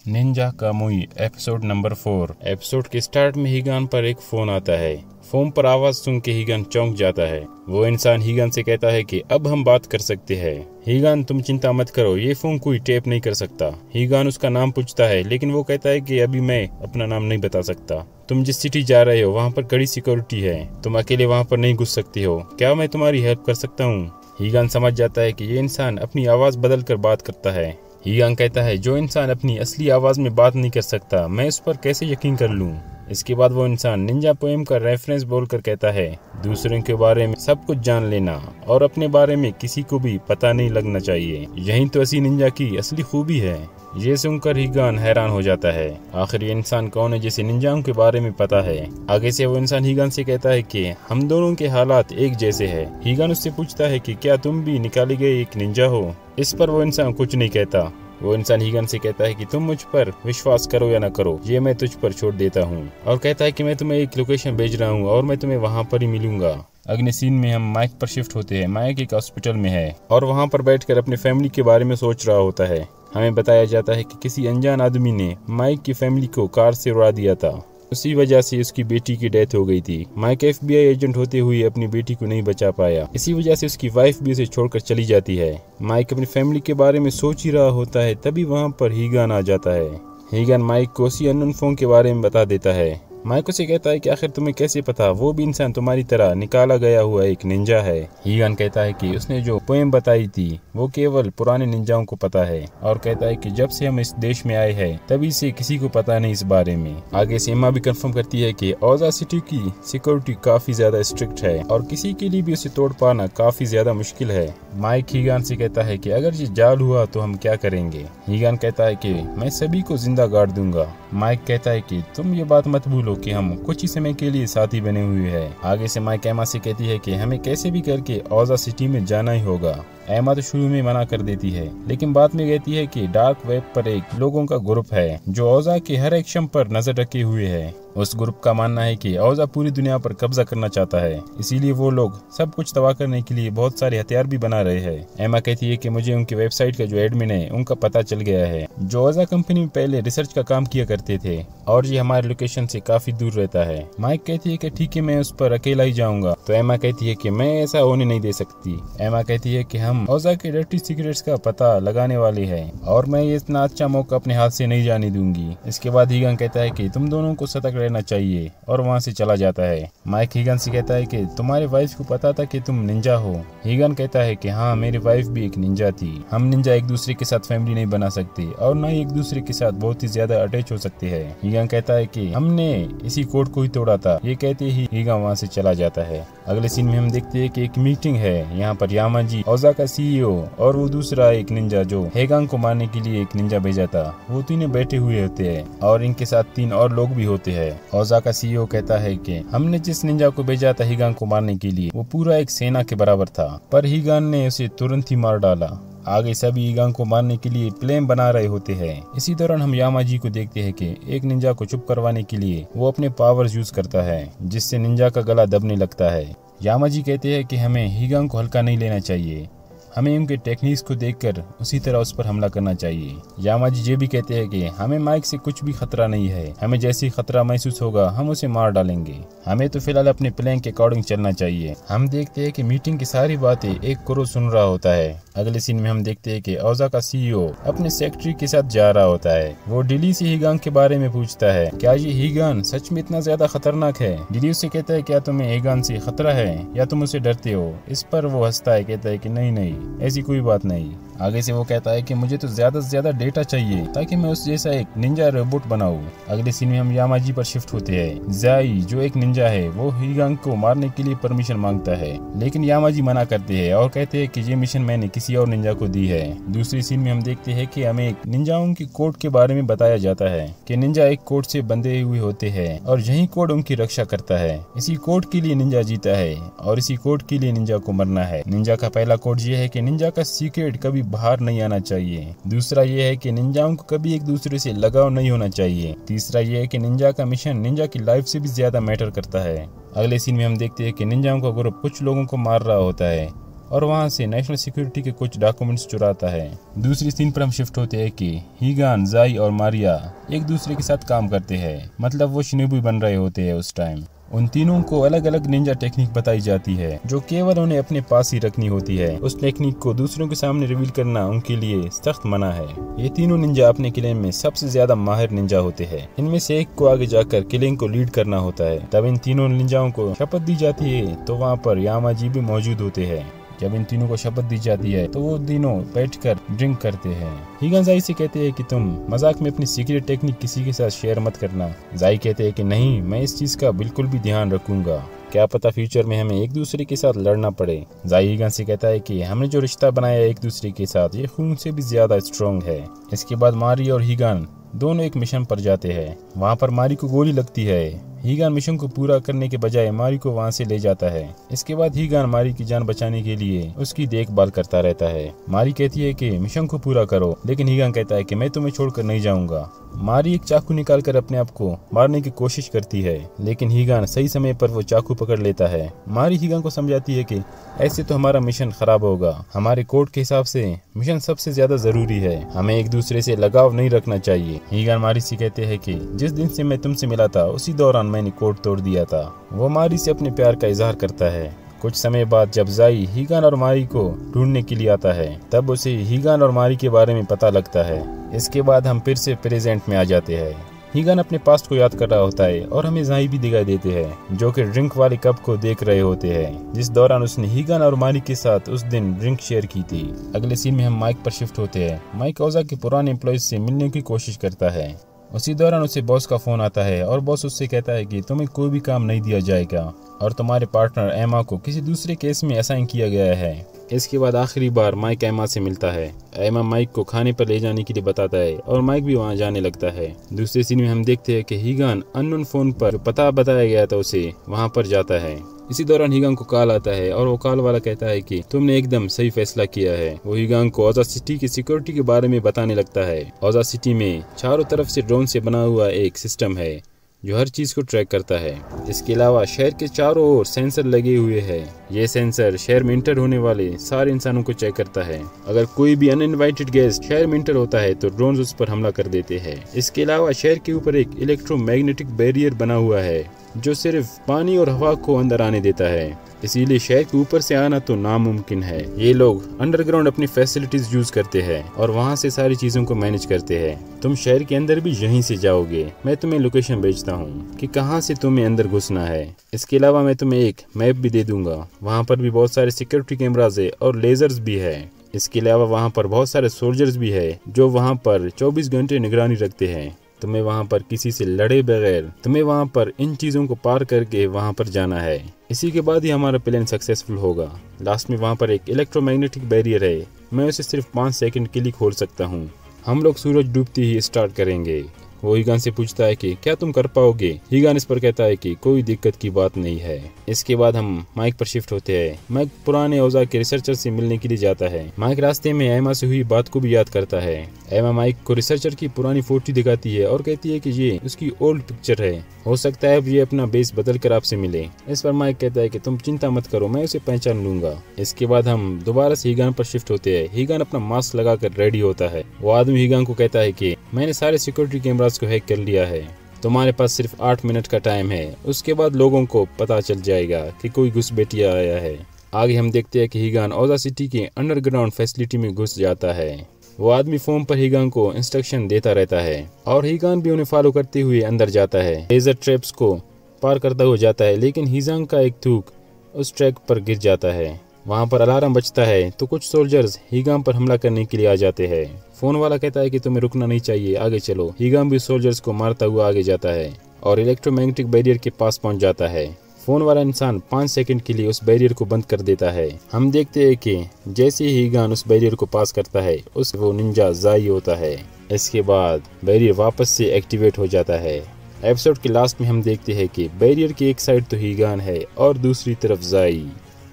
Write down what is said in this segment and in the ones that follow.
Ninja Kamui episode number 4। Episode के start में Higan पर एक फोन आता है। फोन पर आवाज सुन के हीगान चौंक जाता है। वो इंसान हीगान से कहता है कि अब हम बात कर सकते हैं। हीगान, तुम चिंता मत करो, ये फोन कोई टेप नहीं कर सकता। हीगान उसका नाम पूछता है, लेकिन वो कहता है कि अभी मैं अपना नाम नहीं बता सकता। तुम जिस सिटी जा रहे हो वहाँ पर कड़ी सिक्योरिटी है, तुम अकेले वहाँ पर नहीं घुस सकती हो। क्या मैं तुम्हारी हेल्प कर सकता हूँ? हीगान समझ जाता है कि ये इंसान अपनी आवाज बदल कर बात करता है। हीगान कहता है, जो इंसान अपनी असली आवाज में बात नहीं कर सकता, मैं उस पर कैसे यकीन कर लूं? इसके बाद वो इंसान निंजा पोएम का रेफरेंस बोलकर कहता है, दूसरों के बारे में सब कुछ जान लेना और अपने बारे में किसी को भी पता नहीं लगना चाहिए, यही तो असली निंजा की असली खूबी है। ये सुनकर हीगान हैरान हो जाता है। आखिर ये इंसान कौन है जिसे निंजाओं के बारे में पता है? आगे से वो इंसान हीगान से कहता है कि हम दोनों के हालात एक जैसे हैं। हीगान उससे पूछता है कि क्या तुम भी निकाले गए एक निंजा हो? इस पर वो इंसान कुछ नहीं कहता। वो इंसान हीगान से कहता है कि तुम मुझ पर विश्वास करो या न करो, ये मैं तुझ पर छोड़ देता हूँ, और कहता है कि मैं तुम्हें एक लोकेशन भेज रहा हूँ और मैं तुम्हें वहाँ पर ही मिलूंगा। अगले सीन में हम माइक पर शिफ्ट होते हैं। माइक एक हॉस्पिटल में है और वहाँ पर बैठकर अपनी फैमिली के बारे में सोच रहा होता है। हमें बताया जाता है कि किसी अनजान आदमी ने माइक की फैमिली को कार से उड़ा दिया था। उसी वजह से उसकी बेटी की डेथ हो गई थी। माइक FBI एजेंट होते हुए अपनी बेटी को नहीं बचा पाया। इसी वजह से उसकी वाइफ भी उसे छोड़कर चली जाती है। माइक अपनी फैमिली के बारे में सोच ही रहा होता है, तभी वहाँ पर हीगान आ जाता है। हीगान माइक को उसी अननोन फोन के बारे में बता देता है। माइक उसे कहता है कि आखिर तुम्हें कैसे पता वो भी इंसान तुम्हारी तरह निकाला गया हुआ एक निंजा है? हीगान कहता है कि उसने जो पोएम बताई थी वो केवल पुराने निंजाओं को पता है, और कहता है कि जब से हम इस देश में आए हैं तभी से किसी को पता नहीं इस बारे में। आगे से एम्मा भी कंफर्म करती है कि ओजा सिटी की सिक्योरिटी काफी ज्यादा स्ट्रिक्ट है और किसी के लिए भी उसे तोड़ पाना काफी ज्यादा मुश्किल है। माइक हीगान से कहता है कि अगर ये जाल हुआ तो हम क्या करेंगे? हीगान कहता है कि मैं सभी को जिंदा गाड़ दूंगा। माइक कहता है कि तुम ये बात मत भूलो कि हम कुछ ही समय के लिए साथी बने हुए हैं। आगे से माइक एम्मा से कहती है कि हमें कैसे भी करके ओजा सिटी में जाना ही होगा। एम्मा तो शुरू में मना कर देती है, लेकिन बाद में कहती है कि डार्क वेब पर एक लोगों का ग्रुप है जो ओजा के हर एक्शन पर नजर रखे हुए है। उस ग्रुप का मानना है कि ओजा पूरी दुनिया पर कब्जा करना चाहता है, इसीलिए वो लोग सब कुछ तबाह करने के लिए बहुत सारे हथियार भी बना रहे हैं। एम्मा कहती है कि मुझे उनकी वेबसाइट का जो एडमिन है उनका पता चल गया है, जो ओजा कंपनी में पहले रिसर्च का काम किया करते थे, और ये हमारे लोकेशन से काफी दूर रहता है। माइक कहती है कि ठीक है, मैं उस पर अकेला ही जाऊंगा, तो एम्मा कहती है कि मैं ऐसा होने नहीं दे सकती। एम्मा कहती है कि हम ओजा के डर्टी सीक्रेट्स का पता लगाने वाले हैं और मैं ये इतना अच्छा मौका अपने हाथ से नहीं जाने दूंगी। इसके बाद हीगान कहता है कि तुम दोनों को सतर्क रहना चाहिए और वहाँ से चला जाता है। माइक हीगान से कहता है कि तुम्हारे वाइफ को पता था कि तुम निंजा हो? हीगान कहता है कि हाँ, मेरी वाइफ भी एक निंजा थी। हम निंजा एक दूसरे के साथ फैमिली नहीं बना सकते और न ही एक दूसरे के साथ बहुत ही ज्यादा अटैच हो सकते हैं। हीगान कहता है कि हमने इसी कोड को ही तोड़ा था। ये कहते ही हीगान वहाँ से चला जाता है। अगले सीन में हम देखते हैं कि एक मीटिंग है। यहाँ पर यामाजी, ओजा का CEO और वो दूसरा एक निंजा जो हीगान को मारने के लिए एक निंजा भेजा था, वो तीनों बैठे हुए होते हैं और इनके साथ 3 और लोग भी होते हैं। ओजा का CEO कहता है कि हमने जिस निंजा को भेजा था हीगान को मारने के लिए, वो पूरा एक सेना के बराबर था, पर हीगान ने उसे तुरंत ही मार डाला। आगे सभी हीगान को मारने के लिए प्लान बना रहे होते हैं। इसी दौरान हम यामाजी को देखते हैं कि एक निंजा को चुप करवाने के लिए वो अपने पावर्स यूज करता है, जिससे निंजा का गला दबने लगता है। यामाजी कहते हैं कि हमें हीगान को हल्का नहीं लेना चाहिए, हमें उनके टेक्निक्स को देखकर उसी तरह उस पर हमला करना चाहिए। यामाजी ये भी कहते हैं कि हमें माइक से कुछ भी खतरा नहीं है, हमें जैसे ही खतरा महसूस होगा हम उसे मार डालेंगे, हमें तो फिलहाल अपने प्लान के अकॉर्डिंग चलना चाहिए। हम देखते हैं कि मीटिंग की सारी बातें एक करो सुन रहा होता है। अगले सीन में हम देखते हैं कि ओजा का CEO अपने सेक्रेटरी के साथ जा रहा होता है। वो डिली से हीगान के बारे में पूछता है, क्या ये हीगान सच में इतना ज्यादा खतरनाक है? डिली उससे कहता है, क्या तुम्हें हीगान से खतरा है या तुम उसे डरते हो? इस पर वो हंसता है, कहता है कि नहीं, ऐसी कोई बात नहीं। आगे से वो कहता है कि मुझे तो ज्यादा से ज्यादा डेटा चाहिए ताकि मैं उस जैसा एक निंजा रोबोट बनाऊं। अगले सीन में हम यामाजी पर शिफ्ट होते हैं। जाई जो एक निंजा है वो हीगान को मारने के लिए परमिशन मांगता है, लेकिन यामाजी मना करते हैं और कहते हैं कि ये मिशन मैंने किसी और निंजा को दी है। दूसरी सीन में हम देखते हैं कि हमें एक निंजाओं की कोड के बारे में बताया जाता है कि निंजा एक कोड से बंधे हुए होते हैं और यही कोड उनकी रक्षा करता है। इसी कोड के लिए निंजा जीता है और इसी कोड के लिए निंजा को मरना है। निंजा का पहला कोड ये है कि निंजा का सीक्रेट कभी बाहर नहीं आना चाहिए। दूसरा ये है कि निंजाओं को कभी एक दूसरे से लगाव नहीं होना चाहिए। तीसरा ये है कि निंजा का मिशन निंजा की लाइफ से भी ज्यादा मैटर करता है। अगले सीन में हम देखते हैं कि निंजाओं का ग्रुप कुछ लोगों को मार रहा होता है और वहाँ से नेशनल सिक्योरिटी के कुछ डॉक्यूमेंट्स चुराता है। दूसरी सीन पर हम शिफ्ट होते हैं कि हीगान, जाई और मारिया एक दूसरे के साथ काम करते हैं, मतलब वो शिनोबी बन रहे होते हैं उस टाइम। उन तीनों को अलग अलग निंजा टेक्निक बताई जाती है जो केवल उन्हें अपने पास ही रखनी होती है। उस टेक्निक को दूसरों के सामने रिवील करना उनके लिए सख्त मना है। ये तीनों निंजा अपने किलिंग में सबसे ज्यादा माहिर निंजा होते हैं। इनमें से एक को आगे जाकर किलिंग को लीड करना होता है। तब इन तीनों निंजाओं को शपथ दी जाती है तो वहाँ पर यामाजी भी मौजूद होते हैं। जब इन तीनों को शपथ दी जाती है तो वो तीनों बैठकर ड्रिंक करते हैं। हीगान जाई से कहते हैं कि तुम मजाक में अपनी सीक्रेट टेक्निक किसी के साथ शेयर मत करना। जाई कहते हैं कि नहीं, मैं इस चीज का बिल्कुल भी ध्यान रखूंगा, क्या पता फ्यूचर में हमें एक दूसरे के साथ लड़ना पड़े। जाई हीगान से कहता है कि हमने जो रिश्ता बनाया है एक दूसरे के साथ, ये खून से भी ज्यादा स्ट्रॉन्ग है। इसके बाद मारी और हीगान दोनों एक मिशन पर जाते हैं। वहाँ पर मारी को गोली लगती है। हीगान मिशन को पूरा करने के बजाय मारी को वहाँ से ले जाता है। इसके बाद हीगान मारी की जान बचाने के लिए उसकी देखभाल करता रहता है। मारी कहती है कि मिशन को पूरा करो, लेकिन हीगान कहता है कि मैं तुम्हें छोड़कर नहीं जाऊंगा। मारी एक चाकू निकालकर अपने आप को मारने की कोशिश करती है, लेकिन हीगान सही समय पर वो चाकू पकड़ लेता है। मारी हीगान को समझाती है कि ऐसे तो हमारा मिशन खराब होगा। हमारे कोड के हिसाब से मिशन सबसे ज्यादा जरूरी है, हमें एक दूसरे से लगाव नहीं रखना चाहिए। हीगान मारी से कहते हैं कि जिस दिन से मैं तुमसे मिला था उसी दौरान मैंने कोड तोड़ दिया था। वो मारी से अपने प्यार का इजहार करता है। कुछ समय बाद जब जाई हीगान और मारी को ढूंढने के लिए आता है, तब उसे हीगान और मारी के बारे में पता लगता है। इसके बाद हम फिर से प्रेजेंट में आ जाते हैं। हीगान अपने पास्ट को याद कर रहा होता है और हमें जाई भी दिखाई देते हैं जो कि ड्रिंक वाले कप को देख रहे होते हैं, जिस दौरान उसने हीगान और मारी के साथ उस दिन ड्रिंक शेयर की थी। अगले सीन में हम माइक पर शिफ्ट होते हैं। माइक ओजा के पुराने एम्प्लॉयज से मिलने की कोशिश करता है। उसी दौरान उसे बॉस का फोन आता है और बॉस उससे कहता है कि तुम्हें कोई भी काम नहीं दिया जाएगा और तुम्हारे पार्टनर एमा को किसी दूसरे केस में असाइन किया गया है। इसके बाद आखिरी बार माइक एमा से मिलता है। एमा माइक को खाने पर ले जाने के लिए बताता है और माइक भी वहां जाने लगता है। दूसरे सीन में हम देखते हैं कि हीगान अननोन फोन पर जो पता बताया गया था उसे वहां पर जाता है। इसी दौरान हीगान को कॉल आता है और वो कॉल वाला कहता है कि तुमने एकदम सही फैसला किया है। वो हीगान को ओजा सिटी की सिक्योरिटी के बारे में बताने लगता है। ओजा सिटी में चारों तरफ से ड्रोन से बना हुआ एक सिस्टम है जो हर चीज को ट्रैक करता है। इसके अलावा शहर के चारों ओर सेंसर लगे हुए हैं। ये सेंसर शहर में इंटर होने वाले सारे इंसानों को चेक करता है। अगर कोई भी अनइनवाइटेड गेस्ट शहर में इंटर होता है तो ड्रोन उस पर हमला कर देते हैं। इसके अलावा शहर के ऊपर एक इलेक्ट्रोमैग्नेटिक बैरियर बना हुआ है जो सिर्फ पानी और हवा को अंदर आने देता है, इसीलिए शहर के ऊपर से आना तो नामुमकिन है। ये लोग अंडरग्राउंड अपनी फैसिलिटीज यूज करते हैं और वहाँ से सारी चीजों को मैनेज करते हैं। तुम शहर के अंदर भी यहीं से जाओगे। मैं तुम्हें लोकेशन भेजता हूँ कि कहाँ से तुम्हें अंदर घुसना है। इसके अलावा मैं तुम्हें एक मैप भी दे दूंगा। वहाँ पर भी बहुत सारे सिक्योरिटी कैमराज है और लेजर्स भी है। इसके अलावा वहाँ पर बहुत सारे सोल्जर्स भी है जो वहाँ पर 24 घंटे निगरानी रखते हैं। तुम्हें वहाँ पर किसी से लड़े बगैर तुम्हें वहाँ पर इन चीजों को पार करके वहाँ पर जाना है। इसी के बाद ही हमारा प्लान सक्सेसफुल होगा। लास्ट में वहाँ पर एक इलेक्ट्रोमैग्नेटिक बैरियर है, मैं उसे सिर्फ 5 सेकंड के लिए खोल सकता हूँ। हम लोग सूरज डूबते ही स्टार्ट करेंगे। वो हीगान से पूछता है कि क्या तुम कर पाओगे। हीगान इस पर कहता है कि कोई दिक्कत की बात नहीं है। इसके बाद हम माइक पर शिफ्ट होते हैं। माइक पुराने ओजा के रिसर्चर से मिलने के लिए जाता है। माइक रास्ते में एमा से हुई बात को भी याद करता है। एमा माइक को रिसर्चर की पुरानी फोटो दिखाती है और कहती है कि ये उसकी ओल्ड पिक्चर है, हो सकता है अब ये अपना बेस बदल कर आपसे मिले। इस पर माइक कहता है कि तुम चिंता मत करो, मैं उसे पहचान लूंगा। इसके बाद हम दोबारा से हीगान पर शिफ्ट होते हैं। हीगान अपना मास्क लगाकर रेडी होता है। वो आदमी हीगान को कहता है कि मैंने सारे सिक्योरिटी कैमरास को हैक कर लिया है, तुम्हारे पास सिर्फ 8 मिनट का टाइम है, उसके बाद लोगों को पता चल जाएगा कि कोई घुसपैठिया आया है। आगे हम देखते हैं कि हीगान ओजा सिटी के अंडरग्राउंड फैसिलिटी में घुस जाता है। वो आदमी फोन पर हीगान को इंस्ट्रक्शन देता रहता है और हीगान भी उन्हें फॉलो करते हुए अंदर जाता है। लेजर ट्रैप्स को पार करता हुआ जाता है, लेकिन हीगान का एक थूक उस ट्रैक पर गिर जाता है। वहाँ पर अलार्म बजता है तो कुछ सोल्जर्स हीगान पर हमला करने के लिए आ जाते हैं। फोन वाला कहता है कि तुम्हें रुकना नहीं चाहिए, आगे चलो। हीगान भी सोल्जर्स को मारता हुआ आगे जाता है और इलेक्ट्रोमैग्नेटिक बैरियर के पास पहुंच जाता है। फोन वाला इंसान 5 सेकंड के लिए उस बैरियर को बंद कर देता है। हम देखते हैं कि जैसे ही हीगान उस बैरियर को पास करता है उस वो निंजा जाई होता है। इसके बाद बैरियर वापस से एक्टिवेट हो जाता है। एपिसोड के लास्ट में हम देखते हैं कि बैरियर की एक साइड तो हीगान है और दूसरी तरफ जाई।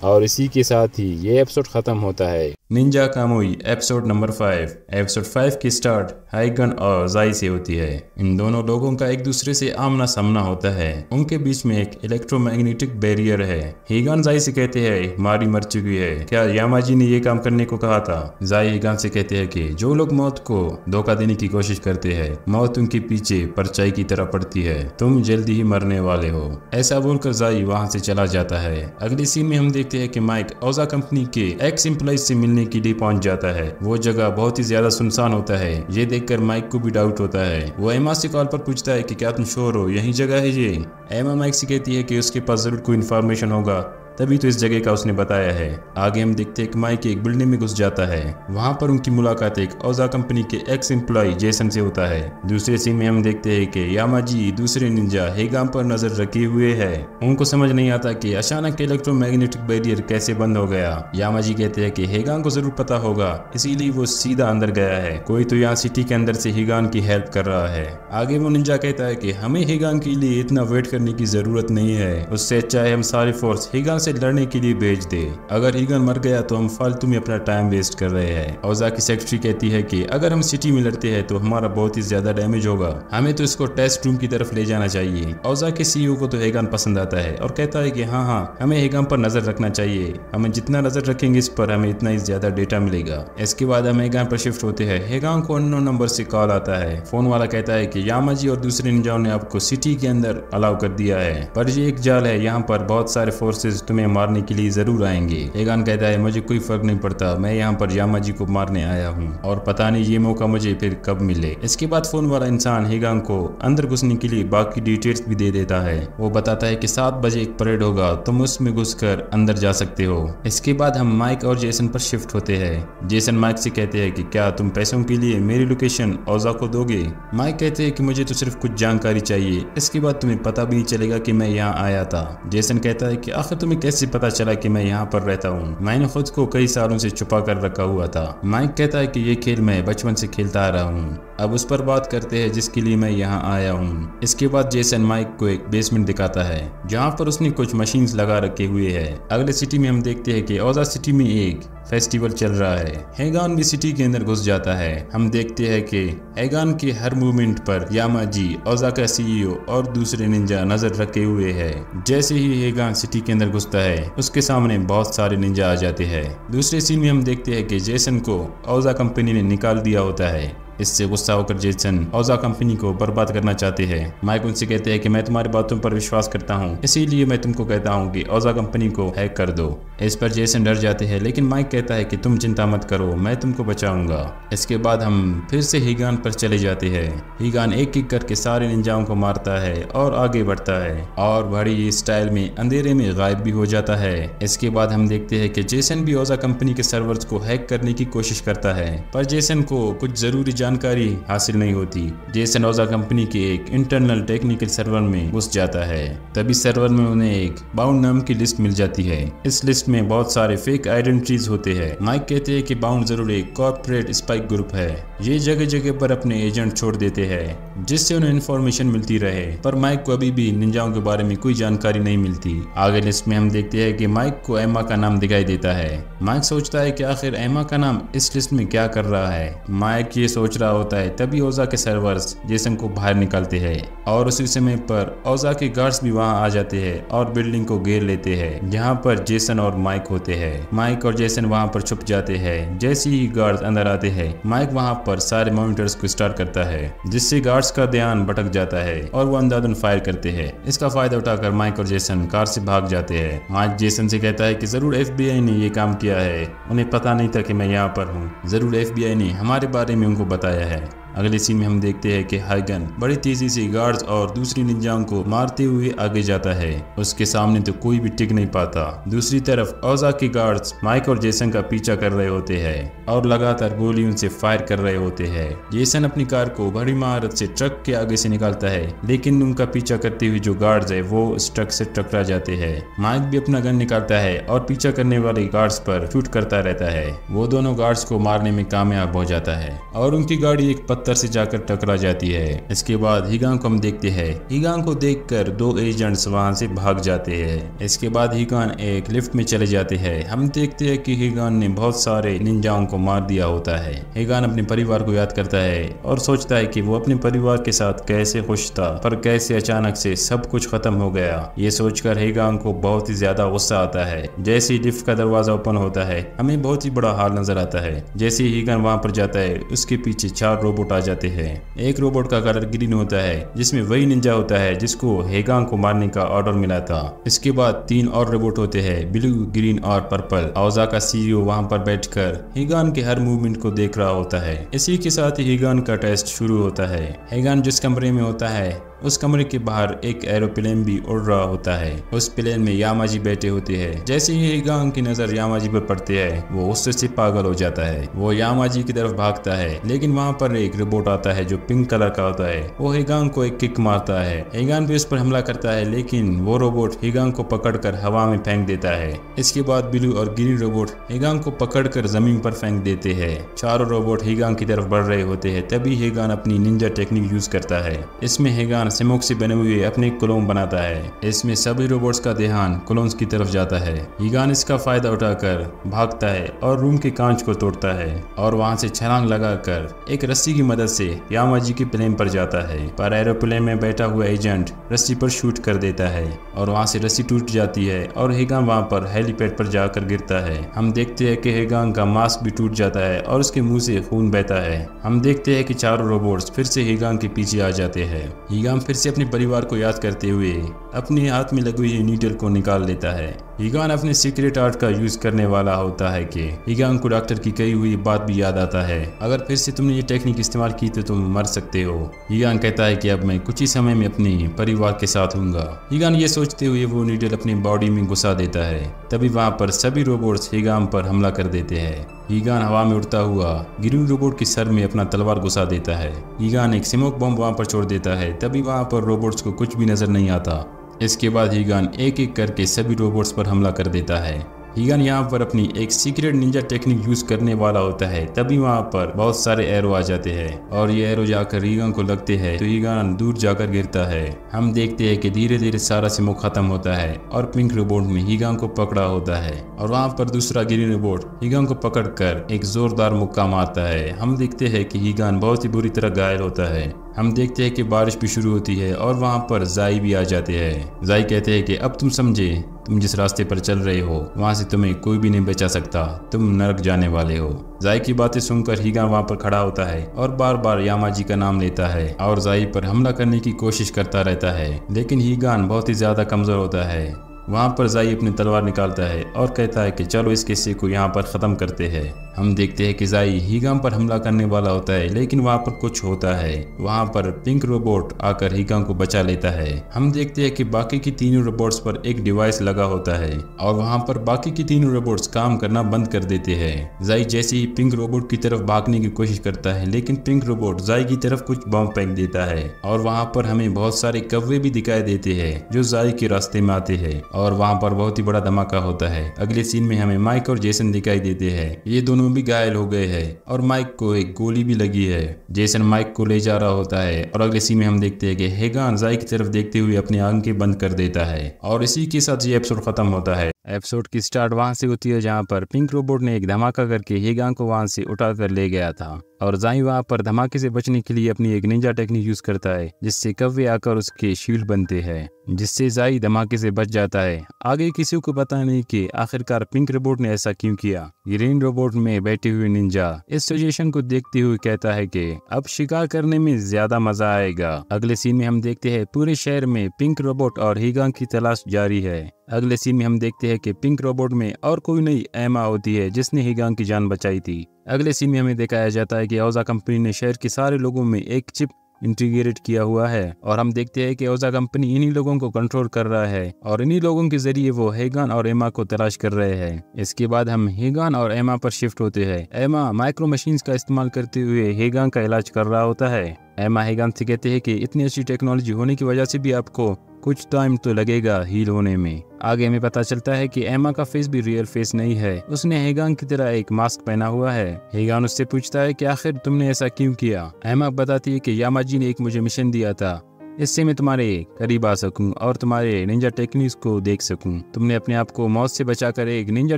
और इसी के साथ ही ये एपिसोड खत्म होता है। Ninja Kamui episode number 5। Episode 5 की स्टार्ट हाइगन और जाई से होती है। इन दोनों लोगों का एक दूसरे से आमना सामना होता है। उनके बीच में एक इलेक्ट्रोमैग्नेटिक बैरियर है। हीगान जाई से कहते हैं मारी मर चुकी है, क्या यामाजी ने ये काम करने को कहा था? जाई हीगान से कहते हैं कि जो लोग मौत को धोखा देने की कोशिश करते हैं, मौत उनके पीछे परछाई की तरह पड़ती है, तुम जल्दी ही मरने वाले हो। ऐसा बोलकर जाई वहां से चला जाता है। अगली सीन में हम देखते हैं कि माइक ओजा कंपनी के एक्स एम्प्लॉइज से मिलने के लिए पहुंच जाता है। वो जगह बहुत ही ज्यादा सुनसान होता है। ये देखकर माइक को भी डाउट होता है। वो एमा से कॉल पर पूछता है कि क्या तुम श्योर हो यही जगह है ये? एमा माइक से कहती है कि उसके पास जरूर कोई इन्फॉर्मेशन होगा, तभी तो इस जगह का उसने बताया है। आगे हम देखते हैं कि माइक एक बिल्डिंग में घुस जाता है। वहां पर उनकी मुलाकात एक ओजा कंपनी के एक्स एम्प्लॉय जेसन से होता है। दूसरे सीन में हम देखते हैं कि यामाजी दूसरे निंजा हेगाम पर नजर रखे हुए है। उनको समझ नहीं आता कि अचानक इलेक्ट्रोमैग्नेटिक बैरियर कैसे बंद हो गया। यामाजी कहते हैं कि हेगान को जरूर पता होगा, इसीलिए वो सीधा अंदर गया है। कोई तो यहाँ सिटी के अंदर से हेगान की हेल्प कर रहा है। आगे वो निंजा कहता है कि हमें हेगान के लिए इतना वेट करने की जरूरत नहीं है, उससे अच्छा है हम सारी फोर्स हेगान लड़ने के लिए भेज दे। अगर हीगन मर गया तो हम फालतू में अपना टाइम वेस्ट कर रहे हैं। ओजा की सेक्रेटरी कहती है कि अगर हम सिटी में लड़ते हैं तो हमारा बहुत ही ज्यादा डैमेज होगा, हमें तो इसको टेस्ट रूम की तरफ ले जाना चाहिए। ओजा के सीईओ को तो हेगान पसंद आता है और कहता है कि हाँ हमें हेगान पर नजर रखना चाहिए, हमें जितना नजर रखेंगे इस पर हमें इतना ही ज्यादा डेटा मिलेगा। इसके बाद हम हेगान पर शिफ्ट होते हैं। हेगान को अननोन नंबर से कॉल आता है। फोन वाला कहता है कि यामाजी और दूसरे निंजाओं ने आपको सिटी के अंदर अलाउ कर दिया है, पर ये एक जाल है, यहाँ पर बहुत सारे फोर्सेज तुम्हें मारने के लिए जरूर आएंगे। हेगान कहता है मुझे कोई फर्क नहीं पड़ता, मैं यहाँ पर यामाजी को मारने आया हूँ और पता नहीं ये मौका मुझे फिर कब मिले। इसके बाद फोन वाला इंसान हेगान को अंदर घुसने के लिए बाकी डिटेल्स भी दे देता है। वो बताता है कि 7 बजे एक परेड होगा, तुम उसमें घुसकर अंदर जा सकते हो। इसके बाद हम माइक और जेसन पर शिफ्ट होते हैं। जेसन माइक से कहते हैं कि क्या तुम पैसों के लिए मेरी लोकेशन ओजा को दोगे? माइक कहते हैं कि मुझे तो सिर्फ कुछ जानकारी चाहिए, इसके बाद तुम्हें पता भी नहीं चलेगा कि मैं यहाँ आया था। जेसन कहता है कि आखिर तुम्हें कैसे पता चला कि मैं यहाँ पर रहता हूँ? मैंने खुद को कई सालों से छुपा कर रखा हुआ था। माइक कहता है कि ये खेल मैं बचपन से खेलता आ रहा हूँ, अब उस पर बात करते हैं जिसके लिए मैं यहाँ आया हूँ। इसके बाद जेसन माइक को एक बेसमेंट दिखाता है जहाँ पर उसने कुछ मशीन्स लगा रखे हुए है। अगले सिटी में हम देखते हैं कि ओजा सिटी में एक फेस्टिवल चल रहा है। हेगान भी सिटी के अंदर घुस जाता है। हम देखते हैं कि हेगान के हर मूवमेंट पर यामाजी, ओजा का सीईओ और दूसरे निंजा नजर रखे हुए हैं। जैसे ही हेगान सिटी के अंदर घुसता है उसके सामने बहुत सारे निंजा आ जाते हैं। दूसरे सीन में हम देखते हैं कि जेसन को ओजा कंपनी ने निकाल दिया होता है। इससे गुस्सा होकर जेसन ओजा कंपनी को बर्बाद करना चाहते हैं। माइक उनसे कहते हैं कि मैं तुम्हारी बातों पर विश्वास करता हूं, इसीलिए मैं तुमको कहता हूं कि ओजा कंपनी को हैक कर दो। इस पर जेसन डर जाते हैं, लेकिन माइक कहता है कि तुम चिंता मत करो, मैं तुमको बचाऊंगा। इसके बाद हम फिर से हीगान पर चले जाते हैं। हीगान एक एक करके सारे निंजाओं को मारता है और आगे बढ़ता है और बड़ी स्टाइल में अंधेरे में गायब भी हो जाता है। इसके बाद हम देखते हैं कि जेसन भी ओजा कंपनी के सर्वर्स को हैक करने की कोशिश करता है, पर जेसन को कुछ जरूरी जानकारी हासिल नहीं होती। जेसन ओजा कंपनी के एक इंटरनल टेक्निकल सर्वर में घुस जाता है। तभी सर्वर में उन्हें एक बाउंड नाम की लिस्ट मिल जाती है। इस लिस्ट में बहुत सारे फेक आइडेंटिटीज होते हैं। माइक कहते हैं कि बाउंड जरूर एक कॉर्पोरेट स्पाई ग्रुप है। ये जगह जगह पर अपने एजेंट छोड़ देते हैं जिससे उन्हें इन्फॉर्मेशन मिलती रहे, पर माइक को अभी भी निंजाओं के बारे में कोई जानकारी नहीं मिलती। आगे लिस्ट में हम देखते हैं कि माइक को एमा का नाम दिखाई देता है। माइक सोचता है कि आखिर एमा का नाम इस लिस्ट में क्या कर रहा है। माइक ये सोच रहा होता है तभी ओजा के सर्वर्स जेसन को बाहर निकालते हैं और उसी समय पर ओजा के गार्ड्स भी वहां आ जाते हैं और बिल्डिंग को घेर लेते हैं जहां पर जेसन और माइक होते हैं। माइक और जेसन वहां पर छुप जाते हैं। जैसे ही गार्ड्स अंदर आते हैं माइक वहां पर सारे मॉनिटर्स को स्टार्ट करता है, जिससे गार्ड्स का ध्यान भटक जाता है और वो अंधाधुंध फायर करते हैं। इसका फायदा उठाकर माइक और जेसन कार से भाग जाते हैं। माइक जेसन से कहता है कि जरूर FBI ने ये काम किया है, उन्हें पता नहीं था कि मैं यहाँ पर हूँ, जरूर FBI ने हमारे बारे में उनको बताया है। अगले सीन में हम देखते हैं कि हाइगन बड़ी तेजी से गार्ड्स और दूसरी निंजाओं को मारते हुए आगे जाता है। उसके सामने तो कोई भी टिक नहीं पाता। दूसरी तरफ ओजा के गार्ड्स माइक और जेसन का पीछा कर रहे होते हैं और लगातार गोली उनसे फायर कर रहे होते हैं। जेसन अपनी कार को बड़ी महारत से ट्रक के आगे से निकालता है, लेकिन उनका पीछा करते हुए जो गार्ड्स है वो इस ट्रक से टकरा जाते हैं। माइक भी अपना गन निकालता है और पीछा करने वाले गार्ड्स पर शूट करता रहता है। वो दोनों गार्ड्स को मारने में कामयाब हो जाता है और उनकी गाड़ी एक पत्थर से जाकर टकरा जाती है। इसके बाद हीगान को हम देखते हैं। हीगान को देखकर 2 एजेंट्स वहां से भाग जाते हैं। इसके बाद हीगान एक लिफ्ट में चले जाते हैं। हम देखते हैं कि हीगान ने बहुत सारे निंजाओं को मार दिया होता है। हीगान अपने परिवार को याद करता है और सोचता है कि वो अपने परिवार के साथ कैसे खुश था, पर कैसे अचानक से सब कुछ खत्म हो गया। ये सोचकर हीगान को बहुत ही ज्यादा गुस्सा आता है। जैसे ही लिफ्ट का दरवाजा ओपन होता है, हमें बहुत ही बड़ा हाल नजर आता है। जैसे ही हीगान वहां पर जाता है, उसके पीछे 4 रोबोट आ जाते हैं। एक रोबोट का कलर ग्रीन होता है, जिसमें वही निंजा होता है जिसको हीगान को मारने का ऑर्डर मिला था। इसके बाद 3 और रोबोट होते हैं, ब्लू, ग्रीन और पर्पल। औजा का सीईओ वहां पर बैठकर हीगान के हर मूवमेंट को देख रहा होता है। इसी के साथ ही हीगान का टेस्ट शुरू होता है। हीगान जिस कमरे में होता है, उस कमरे के बाहर एक एरोप्लेन भी उड़ रहा होता है। उस प्लेन में यामाजी बैठे होते हैं। जैसे ही हीगान की नजर यामाजी पर पड़ती है, वो उससे से पागल हो जाता है। वो यामाजी की तरफ भागता है, लेकिन वहां पर एक रोबोट आता है जो पिंक कलर का होता है। वो हीगान को एक किक मारता है। हीगान भी उस पर हमला करता है, लेकिन वो रोबोट हीगान को पकड़कर हवा में फेंक देता है। इसके बाद ब्लू और ग्रीन रोबोट हीगान को पकड़कर जमीन पर फेंक देते हैं। चारों रोबोट हीगान की तरफ बढ़ रहे होते हैं। तभी हीगान अपनी निंजा टेक्निक यूज करता है। इसमें हीगान स्मोक से बने हुए अपने क्लोन बनाता है। इसमें सभी रोबोट्स का ध्यान क्लोन्स की तरफ जाता है। हीगान इसका फायदा उठाकर भागता है और रूम के कांच को तोड़ता है और वहां से छलांग लगाकर एक रस्सी की मदद से यामाजी के प्लेन पर जाता है। पर एरोप्लेन में बैठा हुआ एजेंट रस्सी पर शूट कर देता है और वहां से रस्सी टूट जाती है और हीगान वहां पर हेलीपैड पर जाकर गिरता है। हम देखते हैं कि हीगान का मास्क भी टूट जाता है और उसके मुंह से खून बहता है। हम देखते हैं कि चारों रोबोट्स फिर से हीगान के पीछे आ जाते हैं। हीगान फिर से अपने परिवार को याद करते हुए अपने हाथ में लगी हुई नीडल को निकाल लेता है। हीगान अपने सीक्रेट आर्ट का यूज करने वाला होता है कि हीगान को डॉक्टर की कही हुई बात भी याद आता है, अगर फिर से तुमने ये टेक्निक इस्तेमाल की तो तुम मर सकते हो। हीगान कहता है कि अब मैं कुछ ही समय में अपने परिवार के साथ हूँगा। हीगान ये सोचते हुए वो नीडल अपनी बॉडी में घुसा देता है। तभी वहाँ पर सभी रोबोट्स हीगान पर हमला कर देते हैं। हीगान हवा में उड़ता हुआ ग्रीन रोबोट के सर में अपना तलवार घुसा देता है। हीगान एक स्मोक बॉम्ब वहां पर छोड़ देता है। तभी वहां पर रोबोट्स को कुछ भी नजर नहीं आता। इसके बाद हीगान एक एक करके सभी रोबोट्स पर हमला कर देता है। हीगान यहाँ पर अपनी एक सीक्रेट निंजा टेक्निक यूज करने वाला होता है। तभी वहाँ पर बहुत सारे एरो आ जाते हैं और ये एरो जाकर हीगान को लगते हैं तो हीगान दूर जाकर गिरता है। हम देखते हैं कि धीरे धीरे सारा स्मोक खत्म होता है और पिंक रोबोट में हीगान को पकड़ा होता है और वहाँ पर दूसरा ग्रीन रोबोट हीगान को पकड़कर एक जोरदार मुक्का मारता है। हम देखते हैं कि हीगान बहुत ही बुरी तरह घायल होता है। हम देखते हैं कि बारिश भी शुरू होती है और वहाँ पर जाई भी आ जाते हैं। जाई कहते हैं कि अब तुम समझे, तुम जिस रास्ते पर चल रहे हो वहाँ से तुम्हें कोई भी नहीं बचा सकता, तुम नरक जाने वाले हो। जाई की बातें सुनकर हीगान वहाँ पर खड़ा होता है और बार बार यामाजी का नाम लेता है और जाई पर हमला करने की कोशिश करता रहता है, लेकिन हीगान बहुत ही ज्यादा कमजोर होता है। वहाँ पर जाई अपनी तलवार निकालता है और कहता है कि चलो इस किस्से को यहाँ पर ख़त्म करते हैं। हम देखते हैं कि जाई हीगान पर हमला करने वाला होता है, लेकिन वहाँ पर कुछ होता है। वहाँ पर पिंक रोबोट आकर हीगान को बचा लेता है। हम देखते हैं कि बाकी की तीनों रोबोट्स पर एक डिवाइस लगा होता है और वहाँ पर बाकी की तीनों रोबोट्स काम करना बंद कर देते हैं। जाई जैसे ही पिंक रोबोट की तरफ भागने की कोशिश करता है, लेकिन पिंक रोबोट जाई की तरफ कुछ बम फेंक देता है और वहाँ पर हमें बहुत सारे कौवे भी दिखाई देते हैं जो जाई के रास्ते में आते हैं और वहाँ पर बहुत ही बड़ा धमाका होता है। अगले सीन में हमें माइक और जेसन दिखाई देते हैं। ये दोनों भी घायल हो गए हैं और माइक को एक गोली भी लगी है। जेसन माइक को ले जा रहा होता है और अगले सीन में हम देखते हैं कि हीगान जाई की तरफ देखते हुए अपनी आंखें बंद कर देता है और इसी के साथ ये एपिसोड खत्म होता है। एपिसोड की स्टार्ट वहां से होती है जहां पर पिंक रोबोट ने एक धमाका करके हीगान को वहां से उठाकर ले गया था और जाई वहां पर धमाके से बचने के लिए अपनी एक निंजा टेक्निक यूज करता है, जिससे कौवे आकर उसके शील्ड बनते हैं, जिससे जाई धमाके से बच जाता है। आगे किसी को पता नहीं कि आखिरकार पिंक रोबोट ने ऐसा क्यों किया। ग्रीन रोबोट में बैठे हुए निंजा इस सिचुएशन को देखते हुए कहता है कि अब शिकार करने में ज्यादा मजा आएगा। अगले सीन में हम देखते हैं पूरे शहर में पिंक रोबोट और हीगान की तलाश जारी है। अगले सीन में हम देखते हैं कि पिंक रोबोट में और कोई नई एमा होती है जिसने हीगान की जान बचाई थी। अगले सीन में हमें दिखाया जाता है कि औजा कंपनी ने शहर के सारे लोगों में एक चिप इंटीग्रेट किया हुआ है और हम देखते हैं कि औजा कंपनी इन्हीं लोगों को कंट्रोल कर रहा है और इन्हीं लोगों के जरिए वो हीगान और एमा को तलाश कर रहे हैं। इसके बाद हम हीगान और एमा पर शिफ्ट होते हैं। एमा माइक्रो मशीन्स का इस्तेमाल करते हुए हीगान का इलाज कर रहा होता है। एमा हेगान से कहते हैं कि इतनी अच्छी टेक्नोलॉजी होने की वजह से भी आपको कुछ टाइम तो लगेगा हील होने में। आगे हमें पता चलता है कि एमा का फेस भी रियल फेस नहीं है, उसने हेगान की तरह एक मास्क पहना हुआ है। हेगान उससे पूछता है कि आखिर तुमने ऐसा क्यों किया। एमा बताती है कि यामाजी ने एक मुझे मिशन दिया था, इससे मैं तुम्हारे करीब आ सकूं और तुम्हारे निंजा टेक्निक्स को देख सकूं। तुमने अपने आप को मौत से बचाकर एक निंजा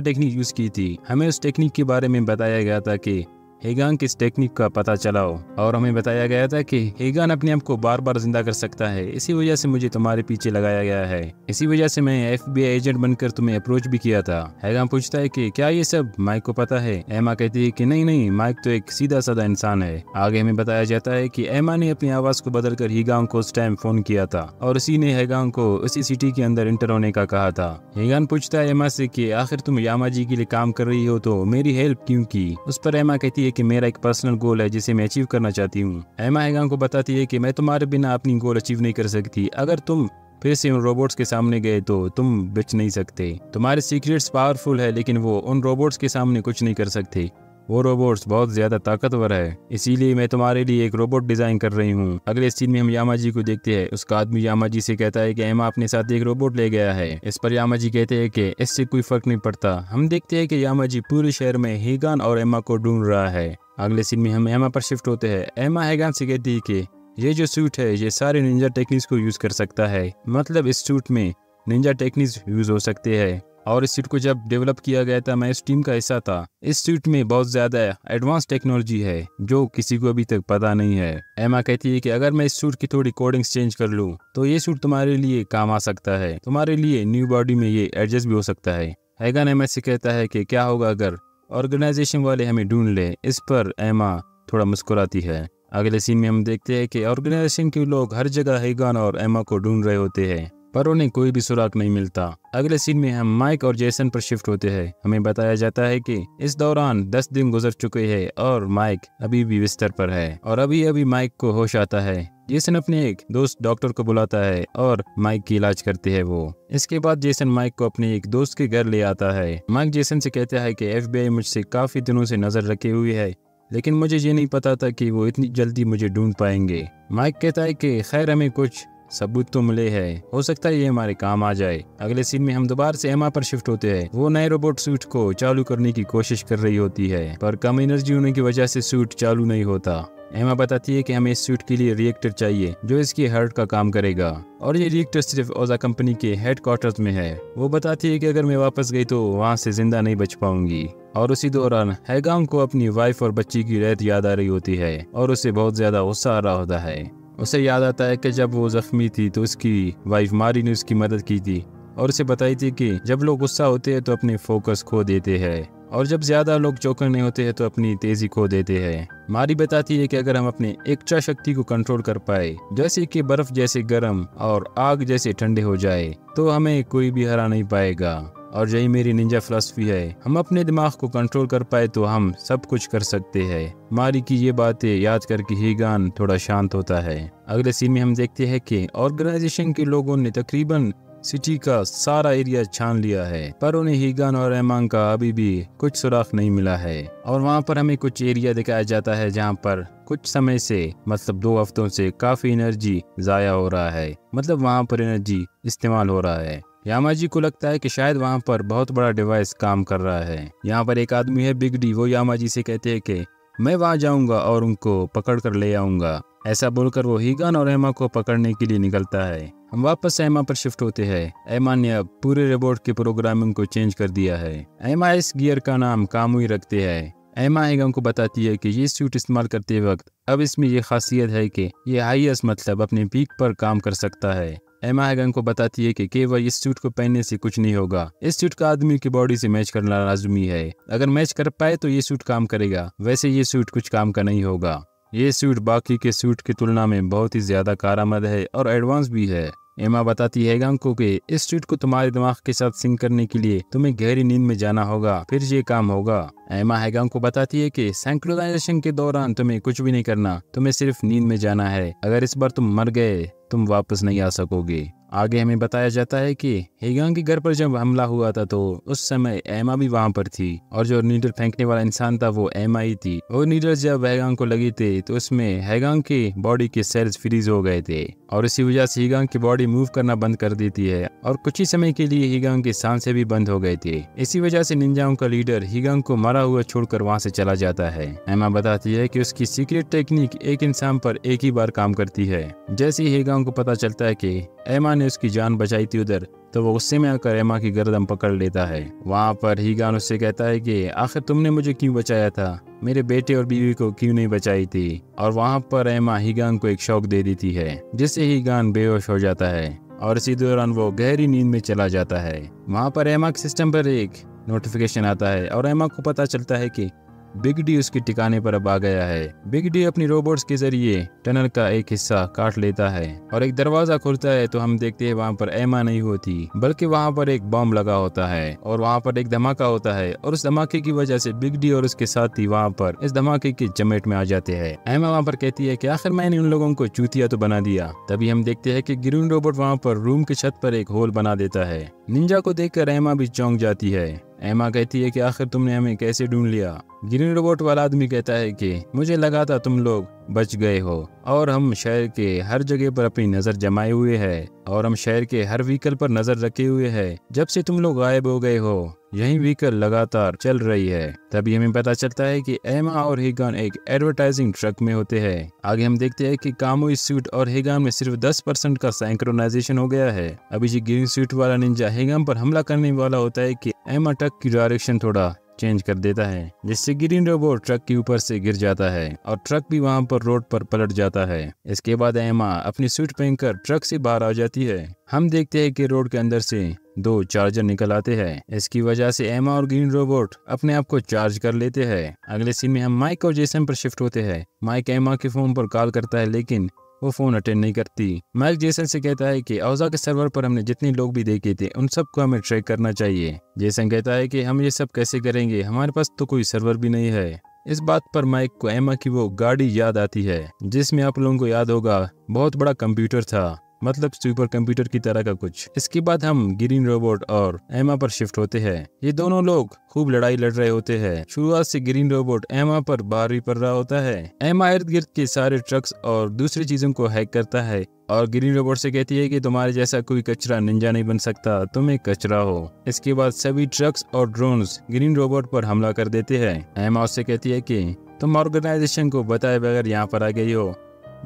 टेक्निक यूज की थी। हमें उस टेक्निक के बारे में बताया गया था कि हेगान किस टेक्निक का पता चलाओ, और हमें बताया गया था कि हेगान अपने आप को बार बार जिंदा कर सकता है। इसी वजह से मुझे तुम्हारे पीछे लगाया गया है, इसी वजह से मैं FBI एजेंट बनकर तुम्हें अप्रोच भी किया था। हेगान पूछता है कि क्या ये सब माइक को पता है। एमा कहती है कि नहीं, माइक तो एक सीधा साधा इंसान है। आगे हमें बताया जाता है कि एमा ने अपनी आवाज को बदलकर हेगान को उस टाइम फोन किया था और उसी ने हेगान को उसी सिटी के अंदर इंटर होने का कहा था। हेगान पूछता है एमा से कि आखिर तुम यामाजी के लिए काम कर रही हो तो मेरी हेल्प क्यों की। उस पर एमा कहती है कि मेरा एक पर्सनल गोल है जिसे मैं अचीव करना चाहती हूँ। एमा हेगान को बताती है कि मैं तुम्हारे बिना अपनी गोल अचीव नहीं कर सकती। अगर तुम फिर से उन रोबोट्स के सामने गए तो तुम बच नहीं सकते। तुम्हारे सीक्रेट्स पावरफुल है लेकिन वो उन रोबोट्स के सामने कुछ नहीं कर सकते। वो रोबोट्स बहुत ज्यादा ताकतवर है, इसीलिए मैं तुम्हारे लिए एक रोबोट डिजाइन कर रही हूँ। अगले सीन में हम यामाजी को देखते हैं। उसका आदमी यामाजी से कहता है कि एमा अपने साथ एक रोबोट ले गया है। इस पर यामाजी कहते हैं कि इससे कोई फर्क नहीं पड़ता। हम देखते हैं कि यामाजी पूरे शहर में हेगान और एमा को ढूंढ रहा है। अगले सीन में हम एमा पर शिफ्ट होते हैं। एमा हेगान से कहती है कि ये जो सूट है ये सारे निंजा टेक्निक्स को यूज कर सकता है, मतलब इस सूट में निंजा टेक्निक्स यूज हो सकते हैं। और इस सूट को जब डेवलप किया गया था मैं इस टीम का हिस्सा था। इस सूट में बहुत ज्यादा एडवांस टेक्नोलॉजी है जो किसी को अभी तक पता नहीं है। एमा कहती है कि अगर मैं इस सूट की थोड़ी कोडिंग्स चेंज कर लूँ तो ये सूट तुम्हारे लिए काम आ सकता है, तुम्हारे लिए न्यू बॉडी में ये एडजस्ट भी हो सकता है। हेगान एमा से कहता है कि क्या होगा अगर ऑर्गेनाइजेशन वाले हमें ढूंढ ले। इस पर एमा थोड़ा मुस्कुराती है। अगले सीन में हम देखते हैं कि ऑर्गेनाइजेशन के लोग हर जगह हेगान और एमा को ढूंढ रहे होते हैं पर उन्हें कोई भी सुराग नहीं मिलता। अगले सीन में हम माइक और जेसन पर शिफ्ट होते हैं। हमें बताया जाता है कि इस दौरान 10 दिन गुजर चुके हैं और माइक अभी भी बिस्तर पर है और अभी अभी माइक को होश आता है। जेसन अपने एक दोस्त डॉक्टर को बुलाता है और माइक की इलाज करते हैं वो। इसके बाद जेसन माइक को अपने एक दोस्त के घर ले आता है। माइक जेसन से कहता है कि FBI मुझसे काफी दिनों से नजर रखे हुए है लेकिन मुझे ये नहीं पता था कि वो इतनी जल्दी मुझे ढूंढ पाएंगे। माइक कहता है कि खैर हमें कुछ सबूत तो मिले हैं, हो सकता है ये हमारे काम आ जाए। अगले सीन में हम दोबारा से एमा पर शिफ्ट होते हैं। वो नए रोबोट सूट को चालू करने की कोशिश कर रही होती है पर कम एनर्जी होने की वजह से सूट चालू नहीं होता। एमा बताती है कि हमें इस सूट के लिए रिएक्टर चाहिए जो इसकी हार्ट का काम करेगा और ये रिएक्टर सिर्फ ओजा कंपनी के हेडक्वार्टर्स में है। वो बताती है कि अगर मैं वापस गई तो वहाँ से जिंदा नहीं बच पाऊंगी। और उसी दौरान हेगान को अपनी वाइफ और बच्ची की रेत याद आ रही होती है और उसे बहुत ज्यादा गुस्सा आ रहा होता है। उसे याद आता है कि जब वो जख्मी थी तो उसकी वाइफ मारी ने उसकी मदद की थी और उसे बताई थी कि जब लोग गुस्सा होते हैं तो अपने फोकस खो देते हैं और जब ज्यादा लोग चौकन्ने होते हैं तो अपनी तेजी खो देते हैं। मारी बताती है कि अगर हम अपने इच्छा शक्ति को कंट्रोल कर पाए, जैसे कि बर्फ जैसे गर्म और आग जैसे ठंडे हो जाए, तो हमें कोई भी हरा नहीं पाएगा। और यही मेरी निंजा फिलॉसफी है, हम अपने दिमाग को कंट्रोल कर पाए तो हम सब कुछ कर सकते हैं। मारी की ये बातें याद करके हेगान थोड़ा शांत होता है। अगले सीन में हम देखते हैं कि ऑर्गेनाइजेशन के लोगों ने तकरीबन सिटी का सारा एरिया छान लिया है पर उन्हें हेगान और एमा का अभी भी कुछ सुराग नहीं मिला है। और वहाँ पर हमें कुछ एरिया दिखाया जाता है जहाँ पर कुछ समय से मतलब 2 हफ्तों से काफी एनर्जी जाया हो रहा है, मतलब वहाँ पर एनर्जी इस्तेमाल हो रहा है। यामाजी को लगता है कि शायद वहाँ पर बहुत बड़ा डिवाइस काम कर रहा है। यहाँ पर एक आदमी है बिग डी, वो यामाजी से कहते हैं कि मैं वहाँ जाऊंगा और उनको पकड़ कर ले आऊंगा। ऐसा बोलकर वो हेगान और एमा को पकड़ने के लिए निकलता है। हम वापस एमा पर शिफ्ट होते हैं। एमा ने अब पूरे रोबोट के प्रोग्रामिंग को चेंज कर दिया है। एमा इस गियर का नाम कामुई रखते हैं। एमा हेगान को बताती है कि ये सूट इस्तेमाल करते वक्त अब इसमें ये खासियत है कि ये हाईएस्ट मतलब अपने पीक पर काम कर सकता है। एमा हेगान को बताती है कि केवल इस सूट को पहनने से कुछ नहीं होगा, इस सूट का आदमी की बॉडी से मैच करना लाजमी है। अगर मैच कर पाए तो ये सूट काम करेगा, वैसे ये सूट कुछ काम का नहीं होगा। ये सूट बाकी के सूट की तुलना में बहुत ही ज्यादा कारआमद है और एडवांस भी है। एमा बताती है हेगान को कि इस सूट को तुम्हारे दिमाग के साथ सिंक करने के लिए तुम्हें गहरी नींद में जाना होगा, फिर ये काम होगा। एमा हेगान को बताती है कि सिंक्रोनाइजेशन के दौरान तुम्हें कुछ भी नहीं करना, तुम्हें सिर्फ नींद में जाना है। अगर इस बार तुम मर गए तुम वापस नहीं आ सकोगे। आगे हमें बताया जाता है कि हीगान के घर पर जब हमला हुआ था तो उस समय एमा भी वहाँ पर थी और जो नीडल फेंकने वाला इंसान था वो एमा ही थी। वो नीडल जब हीगान को लगी थे तो उसमें हीगान की बॉडी के सेल्स फ्रीज हो गए थे और इसी वजह से हीगान की बॉडी मूव करना बंद कर देती है और कुछ ही समय के लिए हीगान की सांसें भी बंद हो गए थे। इसी वजह से निंजाओं का लीडर हीगान को मरा हुआ छोड़कर वहाँ से चला जाता है। एमा बताती है कि उसकी सीक्रेट टेक्निक एक इंसान पर एक ही बार काम करती है। जैसे ही हीगान को पता चलता है कि एमा ने उसकी जान बचाई थी उधर, तो वो गुस्से में आकर एमा की गर्दन पकड़ लेता है। वहाँ पर हीगान उससे कहता है कि आखिर तुमने मुझे क्यों बचाया था, मेरे बेटे और बीवी को क्यों नहीं बचाई थी। और वहाँ पर एमा हीगान को एक शॉक दे देती है जिससे हीगान बेहोश हो जाता है और इसी दौरान वो गहरी नींद में चला जाता है। वहाँ पर एमा के सिस्टम पर एक नोटिफिकेशन आता है और एमा को पता चलता है कि बिग डी उसके ठिकाने पर अब आ गया है। बिग डी अपनी रोबोट्स के जरिए टनल का एक हिस्सा काट लेता है और एक दरवाजा खुलता है तो हम देखते हैं वहाँ पर एमा नहीं होती बल्कि वहाँ पर एक बम लगा होता है और वहाँ पर एक धमाका होता है और उस धमाके की वजह से बिग डी और उसके साथी वहाँ पर इस धमाके की चपेट में आ जाते हैं। एमा वहाँ पर कहती है कि आखिर मैंने उन लोगों को चूतिया तो बना दिया। तभी हम देखते हैं कि ग्रीन रोबोट वहाँ पर रूम की छत पर एक होल बना देता है। निंजा को देखकर एमा भी चौंक जाती है। एमा कहती है कि आखिर तुमने हमें कैसे ढूंढ लिया। ग्रीन रोबोट वाला आदमी कहता है कि मुझे लगा था तुम लोग बच गए हो और हम शहर के हर जगह पर अपनी नजर जमाए हुए हैं और हम शहर के हर व्हीकल पर नजर रखे हुए हैं। जब से तुम लोग गायब हो गए हो यही व्हीकल लगातार चल रही है। तभी हमें पता चलता है कि एमा और हीगान एक एडवर्टाइजिंग ट्रक में होते हैं। आगे हम देखते हैं कि कामुई सूट और हीगान में सिर्फ 10% का सिंक्रोनाइजेशन हो गया है। अभी जी ग्रीन सूट वाला निंजा हीगान पर हमला करने वाला होता है कि एमा ट्रक की डायरेक्शन थोड़ा चेंज कर देता है जिससे ग्रीन रोबोट ट्रक के ऊपर से गिर जाता है और ट्रक भी वहां पर रोड पर पलट जाता है। इसके बाद एमा अपनी सूट पहनकर ट्रक से बाहर आ जाती है। हम देखते हैं कि रोड के अंदर से 2 चार्जर निकल आते हैं। इसकी वजह से एमा और ग्रीन रोबोट अपने आप को चार्ज कर लेते हैं। अगले सीन में हम माइक और जेसन पर शिफ्ट होते हैं। माइक एमा के फोन पर कॉल करता है लेकिन वो फोन अटेंड नहीं करती। माइक जेसन से कहता है कि औजा के सर्वर पर हमने जितने लोग भी देखे थे उन सबको हमें ट्रैक करना चाहिए। जेसन कहता है कि हम ये सब कैसे करेंगे, हमारे पास तो कोई सर्वर भी नहीं है। इस बात पर माइक को एमा की वो गाड़ी याद आती है जिसमें आप लोगों को याद होगा बहुत बड़ा कंप्यूटर था, मतलब सुपर कंप्यूटर की तरह का कुछ। इसके बाद हम ग्रीन रोबोट और एमा पर शिफ्ट होते हैं। ये दोनों लोग खूब लड़ाई लड़ रहे होते हैं। शुरुआत से ग्रीन रोबोट एमा पर भारी पड़ रहा होता है। एमा इर्द गिर्द के सारे ट्रक्स और दूसरी चीजों को हैक करता है और ग्रीन रोबोट से कहती है कि तुम्हारे जैसा कोई कचरा निंजा नहीं बन सकता, तुम एक कचरा हो। इसके बाद सभी ट्रक्स और ड्रोन्स ग्रीन रोबोट पर हमला कर देते हैं। एमा उससे कहती है कि तुम ऑर्गेनाइजेशन को बताए बगैर यहाँ पर आ गई हो।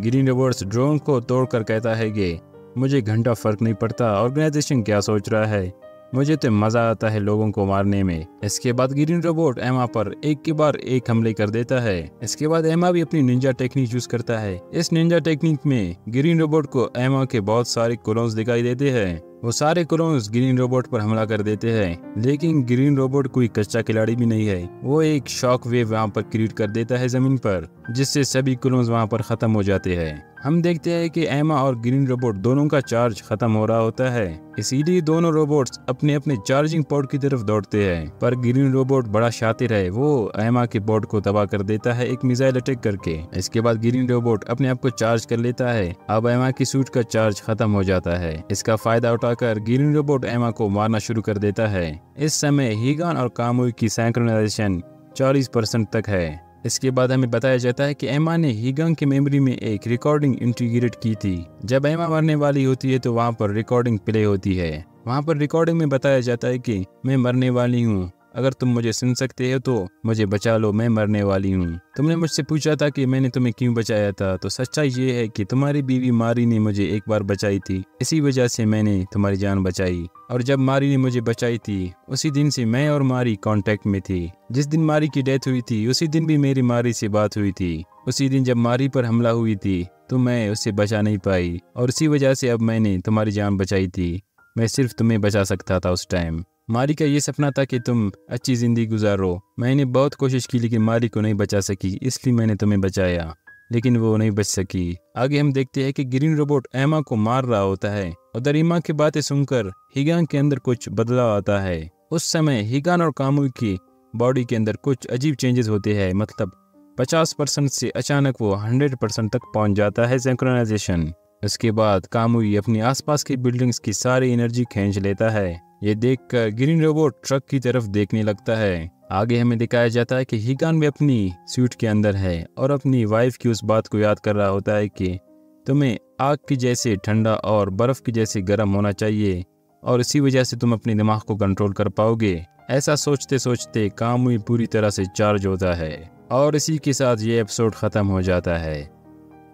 ग्रीन रोबोट्स ड्रोन को तोड़कर कहता है कि मुझे घंटा फर्क नहीं पड़ता ऑर्गेनाइजेशन क्या सोच रहा है, मुझे तो मजा आता है लोगों को मारने में। इसके बाद ग्रीन रोबोट एमा पर एक के बाद एक हमले कर देता है। इसके बाद एमा भी अपनी निंजा टेक्निक यूज करता है। इस निंजा टेक्निक में ग्रीन रोबोट को एमा के बहुत सारे क्लोन्स दिखाई देते हैं। वो सारे क्लोन्स ग्रीन रोबोट पर हमला कर देते हैं लेकिन ग्रीन रोबोट कोई कच्चा खिलाड़ी भी नहीं है। वो एक शॉक वेव वहाँ पर क्रिएट कर देता है जमीन पर जिससे सभी क्लोन्स वहाँ पर खत्म हो जाते हैं। हम देखते हैं कि एमा और ग्रीन रोबोट दोनों का चार्ज खत्म हो रहा होता है, इसीलिए दोनों रोबोट्स अपने अपने चार्जिंग पोर्ट की तरफ दौड़ते हैं। पर ग्रीन रोबोट बड़ा शातिर है, वो एमा के पोर्ट को तबाह कर देता है एक मिसाइल अटैक करके। इसके बाद ग्रीन रोबोट अपने आप को चार्ज कर लेता है। अब एमा की सूट का चार्ज खत्म हो जाता है। इसका फायदा उठाकर ग्रीन रोबोट एमा को मारना शुरू कर देता है। इस समय हीगान और कामुई की सिंक्रोनाइजेशन 40% तक है। इसके बाद हमें बताया जाता है कि एमा ने हीगान की मेमोरी में एक रिकॉर्डिंग इंटीग्रेट की थी। जब एमा मरने वाली होती है तो वहाँ पर रिकॉर्डिंग प्ले होती है। वहाँ पर रिकॉर्डिंग में बताया जाता है कि मैं मरने वाली हूँ, अगर तुम मुझे सुन सकते हो तो मुझे बचा लो, मैं मरने वाली हूँ। तुमने मुझसे पूछा था कि मैंने तुम्हें क्यों बचाया था, तो सच्चाई ये है कि तुम्हारी बीवी मारी ने मुझे एक बार बचाई थी, इसी वजह से मैंने तुम्हारी जान बचाई। और जब मारी ने मुझे बचाई थी उसी दिन से मैं और मारी कांटेक्ट में थी। जिस दिन मारी की डेथ हुई थी उसी दिन भी मेरी मारी से बात हुई थी। उसी दिन जब मारी पर हमला हुई थी तो मैं उसे बचा नहीं पाई और इसी वजह से अब मैंने तुम्हारी जान बचाई थी। मैं सिर्फ तुम्हें बचा सकता था उस टाइम। मारी का ये सपना था कि तुम अच्छी जिंदगी गुजारो। मैंने बहुत कोशिश की लेकिन मारी को नहीं बचा सकी, इसलिए मैंने तुम्हें बचाया, लेकिन वो नहीं बच सकी। आगे हम देखते हैं कि ग्रीन रोबोट एमा को मार रहा होता है। उधर एमा की बातें सुनकर हीगान के अंदर कुछ बदलाव आता है। उस समय हीगान और कामुई की बॉडी के अंदर कुछ अजीब चेंजेस होते हैं, मतलब 50% से अचानक वो 100% तक पहुंच जाता है सिंक्रोनाइजेशन। उसके बाद कामुई अपनी आसपास की बिल्डिंग्स की सारी एनर्जी खींच लेता है। ये देखकर ग्रीन रोबोट ट्रक की तरफ देखने लगता है। आगे हमें दिखाया जाता है कि हिगान भी अपनी सूट के अंदर है और अपनी वाइफ की उस बात को याद कर रहा होता है कि तुम्हें आग की जैसे ठंडा और बर्फ की जैसे गर्म होना चाहिए और इसी वजह से तुम अपने दिमाग को कंट्रोल कर पाओगे। ऐसा सोचते सोचते कामुई पूरी तरह से चार्ज होता है और इसी के साथ ये एपिसोड ख़त्म हो जाता है।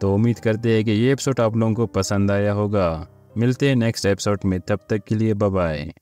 तो उम्मीद करते हैं कि ये एपिसोड आप लोगों को पसंद आया होगा। मिलते हैं नेक्स्ट एपिसोड में, तब तक के लिए बाय बाय।